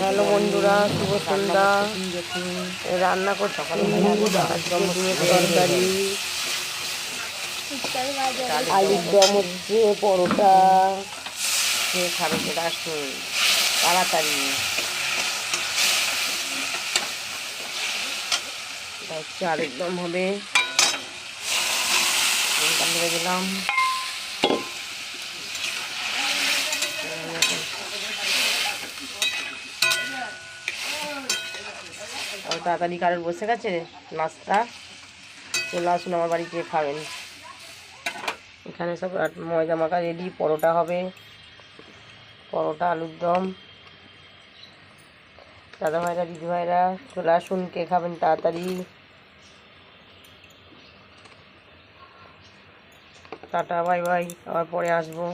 Hello বন্ধুরা, শুভ সন্ধ্যা। রান্না করছি তরকারি, আলুর দম হচ্ছে, পরোটা খাবে সেটা আসুন তাড়াতাড়ি। হচ্ছে আলুর দম হবে, ভেবে দিলাম। তাড়াতাড়ি কারোর বসে গেছে নাস্তা, চলে আসুন আমার বাড়িতে খাবেন। এখানে সব ময়দা মাখা রেডি, পরোটা হবে, পরোটা আলুর দম। দাদা ভাইরা দিদি ভাইরা চলে আসুন, কে খাবেন তাড়াতাড়ি। টাটা, বাই বাই, আবার পরে আসবো।